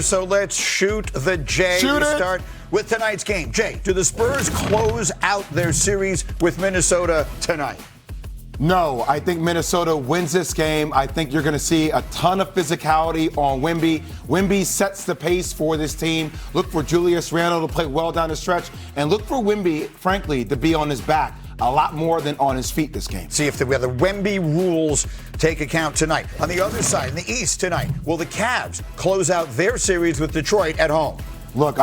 So let's shoot the J. Shoot We it. start with tonight's game. Jay, do the Spurs close out their series with Minnesota tonight? No, I think Minnesota wins this game. I think you're going to see a ton of physicality on Wemby. Wemby sets the pace for this team. Look for Julius Randle to play well down the stretch. And look for Wemby, frankly, to be on his back a lot more than on his feet this game. See if the Wemby rules take account tonight. On the other side, in the East tonight, will the Cavs close out their series with Detroit at home? Look,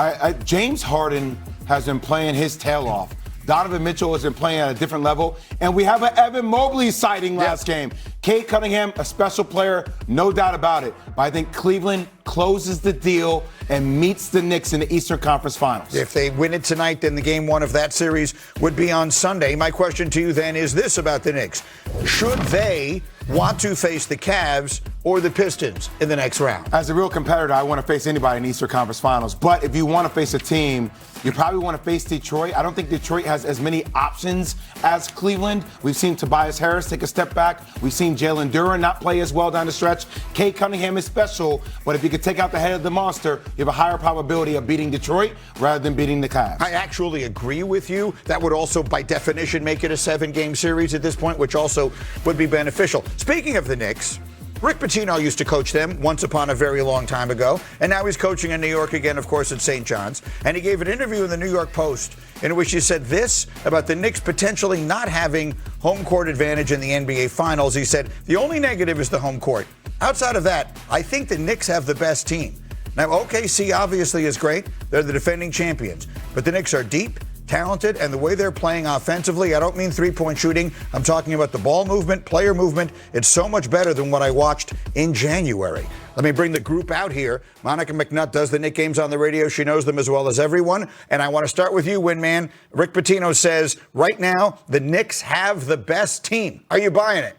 James Harden has been playing his tail off. Donovan Mitchell has been playing at a different level. And we have an Evan Mobley sighting last game. Cade Cunningham, a special player, no doubt about it. But I think Cleveland closes the deal and meets the Knicks in the Eastern Conference Finals. If they win it tonight, then the game one of that series would be on Sunday. My question to you then is this about the Knicks. Should they want to face the Cavs or the Pistons in the next round? As a real competitor, I want to face anybody in the Eastern Conference Finals. But if you want to face a team, you probably want to face Detroit. I don't think Detroit has as many options as Cleveland. We've seen Tobias Harris take a step back. We've seen Jalen Duren not play as well down the stretch. Cade Cunningham is special, but if you could take out the head of the monster, you have a higher probability of beating Detroit rather than beating the Cavs. I actually agree with you. That would also, by definition, make it a 7-game series at this point, which also would be beneficial. Speaking of the Knicks, Rick Pitino used to coach them once upon a very long time ago, and now he's coaching in New York again, of course, at St. John's. And he gave an interview in the New York Post in which he said this about the Knicks potentially not having home court advantage in the NBA Finals. He said, the only negative is the home court. Outside of that, I think the Knicks have the best team. Now, OKC obviously is great. They're the defending champions. But the Knicks are deep, talented, and the way they're playing offensively, I don't mean three-point shooting. I'm talking about the ball movement, player movement. It's so much better than what I watched in January. Let me bring the group out here. Monica McNutt does the Knick games on the radio. She knows them as well as everyone. And I want to start with you, Winman. Rick Pitino says, right now, the Knicks have the best team. Are you buying it?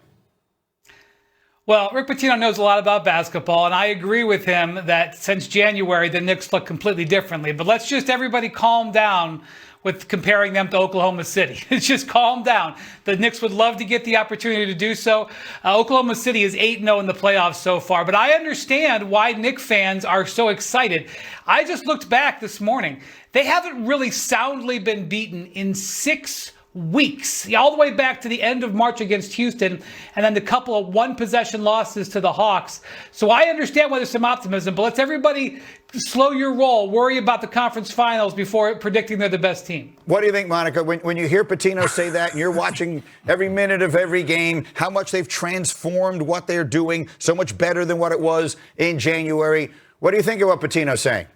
Well, Rick Pitino knows a lot about basketball, and I agree with him that since January, the Knicks look completely differently. But let's just everybody calm down with comparing them to Oklahoma City. It's just calm down. The Knicks would love to get the opportunity to do so. Oklahoma City is 8-0 in the playoffs so far, but I understand why Knicks fans are so excited. I just looked back this morning. They haven't really soundly been beaten in 6 weeks, all the way back to the end of March against Houston, and then the couple of one-possession losses to the Hawks. So I understand why there's some optimism, but let's everybody slow your roll, worry about the conference finals before predicting they're the best team. What do you think, Monica, when you hear Pitino say that and you're watching every minute of every game, how much they've transformed what they're doing, so much better than what it was in January? What do you think of what Pitino's saying?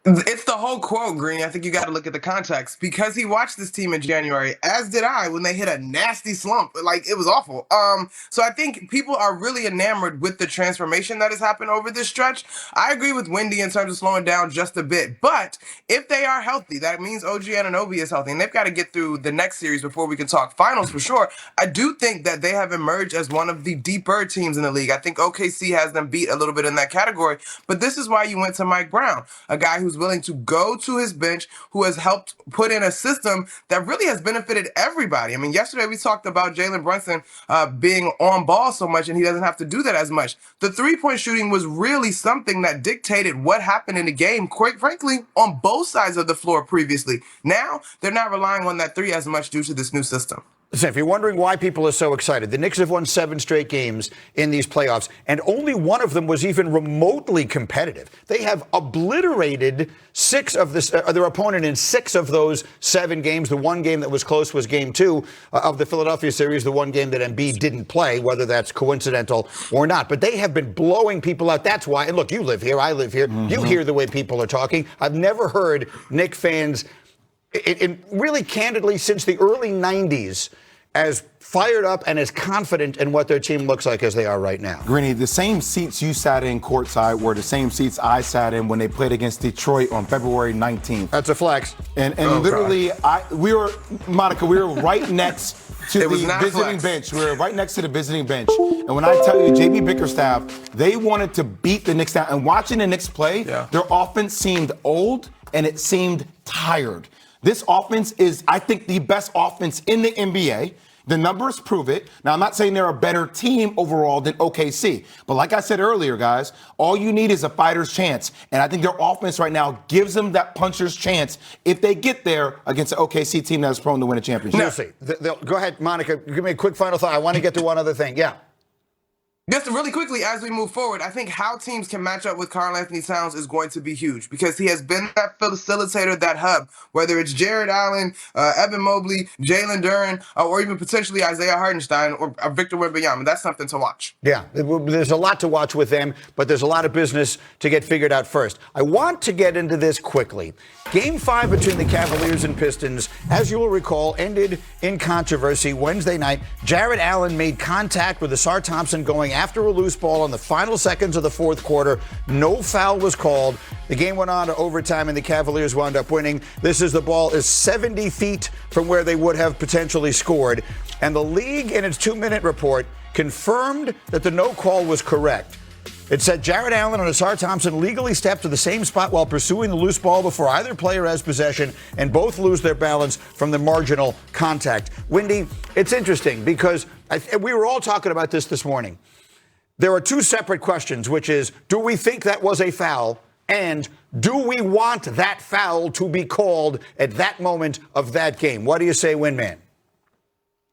It's the whole quote, Green. I think you got to look at the context because he watched this team in January, as did I, when they hit a nasty slump. Like, it was awful. So I think people are really enamored with the transformation that has happened over this stretch. I agree with Wendy in terms of slowing down just a bit. But if they are healthy, that means OG Anunoby is healthy, and they've got to get through the next series before we can talk finals for sure. I do think that they have emerged as one of the deeper teams in the league. I think OKC has them beat a little bit in that category. But this is why you went to Mike Brown, a guy who's willing to go to his bench, who has helped put in a system that really has benefited everybody. I mean, yesterday we talked about Jalen Brunson being on ball so much, and he doesn't have to do that as much. The three-point shooting was really something that dictated what happened in the game, quite frankly, on both sides of the floor previously. Now, they're not relying on that three as much due to this new system. Listen, if you're wondering why people are so excited, the Knicks have won 7 straight games in these playoffs, and only one of them was even remotely competitive. They have obliterated 6 of their opponent in 6 of those 7 games. The one game that was close was Game 2 of the Philadelphia series, the one game that Embiid didn't play, whether that's coincidental or not. But they have been blowing people out. That's why. And look, you live here, I live here. Mm-hmm. You hear the way people are talking. I've never heard Knicks fans, really candidly, since the early 90s, as fired up and as confident in what their team looks like as they are right now. Greeny, the same seats you sat in courtside were the same seats I sat in when they played against Detroit on February 19th. That's a flex. And literally, we were right next to the visiting bench. We were right next to the visiting bench. And when I tell you, JB Bickerstaff, they wanted to beat the Knicks down. And watching the Knicks play, their offense seemed old and it seemed tired. This offense is, I think, the best offense in the NBA. The numbers prove it. Now, I'm not saying they're a better team overall than OKC. But like I said earlier, guys, all you need is a fighter's chance. And I think their offense right now gives them that puncher's chance if they get there against an OKC team that's prone to win a championship. We'll see. Go ahead, Monica. Give me a quick final thought. I want to get to one other thing. Yeah. Just really quickly, as we move forward, I think how teams can match up with Karl-Anthony Towns is going to be huge because he has been that facilitator, that hub, whether it's Jared Allen, Evan Mobley, Jalen Duren, or even potentially Isaiah Hartenstein or Victor Wembanyama. That's something to watch. Yeah, there's a lot to watch with them, but there's a lot of business to get figured out first. I want to get into this quickly. Game 5 between the Cavaliers and Pistons, as you will recall, ended in controversy Wednesday night. Jared Allen made contact with Asar Thompson going after a loose ball in the final seconds of the fourth quarter. No foul was called. The game went on to overtime, and the Cavaliers wound up winning. The ball is 70 feet from where they would have potentially scored. And the league, in its 2-minute report, confirmed that the no call was correct. It said Jared Allen and Asar Thompson legally stepped to the same spot while pursuing the loose ball before either player has possession, and both lose their balance from the marginal contact. Wendy, it's interesting because we were all talking about this morning. There are two separate questions, which is, do we think that was a foul? And do we want that foul to be called at that moment of that game? What do you say, Winman?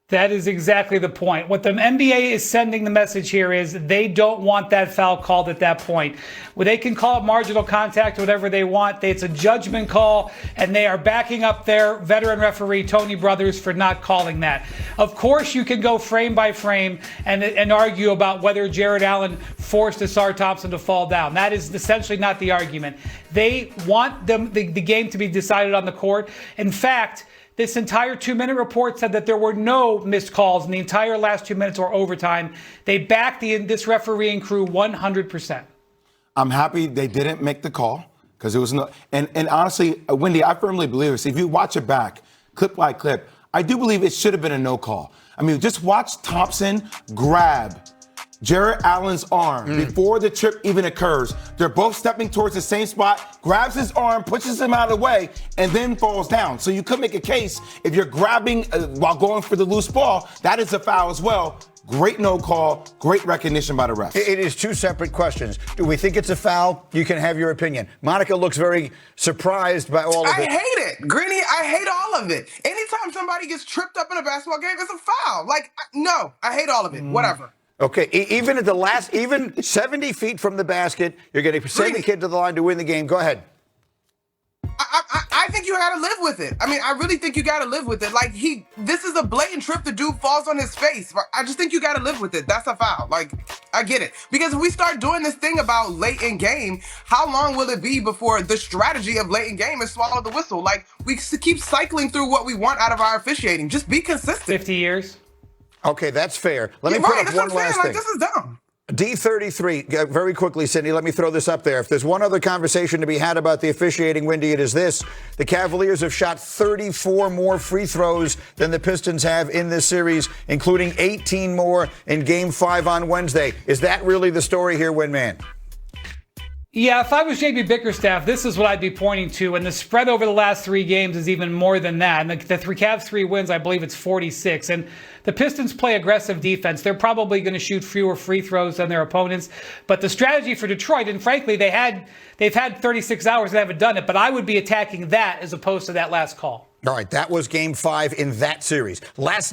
That is exactly the point. What the NBA is sending the message here is they don't want that foul called at that point. Well, they can call it marginal contact, whatever they want. It's a judgment call, and they are backing up their veteran referee, Tony Brothers, for not calling that. Of course, you can go frame by frame and argue about whether Jared Allen forced Asar Thompson to fall down. That is essentially not the argument. They want the game to be decided on the court. In fact, this entire 2-minute report said that there were no missed calls in the entire last 2 minutes or overtime. They backed this refereeing crew 100%. I'm happy they didn't make the call because it was no. And honestly, Wendy, I firmly believe this. If you watch it back, clip by clip, I do believe it should have been a no call. I mean, just watch Thompson grab Jared Allen's arm before the trip even occurs. They're both stepping towards the same spot, grabs his arm, pushes him out of the way, and then falls down. So you could make a case if you're grabbing while going for the loose ball, that is a foul as well. Great no call, great recognition by the refs. It is two separate questions. Do we think it's a foul? You can have your opinion. Monica looks very surprised by all of it. I hate it. Greeny, I hate all of it. Anytime somebody gets tripped up in a basketball game, it's a foul. No, I hate all of it. Whatever. Okay, even at the last, even 70 feet from the basket, you're going to send the kid to the line to win the game. Go ahead. I think you got to live with it. I mean, I really think you got to live with it. This is a blatant trip. The dude falls on his face. I just think you got to live with it. That's a foul. I get it. Because if we start doing this thing about late in game, how long will it be before the strategy of late in game is swallow the whistle? We keep cycling through what we want out of our officiating. Just be consistent. 50 years. Okay, that's fair. Let me put up one last thing. This is dumb. D33, very quickly, Cindy, let me throw this up there. If there's one other conversation to be had about the officiating, Wendy, it is this. The Cavaliers have shot 34 more free throws than the Pistons have in this series, including 18 more in Game 5 on Wednesday. Is that really the story here, Winman? Yeah, if I was JB Bickerstaff, this is what I'd be pointing to. And the spread over the last 3 games is even more than that. And the Cavs 3 wins, I believe it's 46. And the Pistons play aggressive defense. They're probably going to shoot fewer free throws than their opponents. But the strategy for Detroit, and frankly, they've had 36 hours and haven't done it. But I would be attacking that as opposed to that last call. All right, that was Game 5 in that series. Last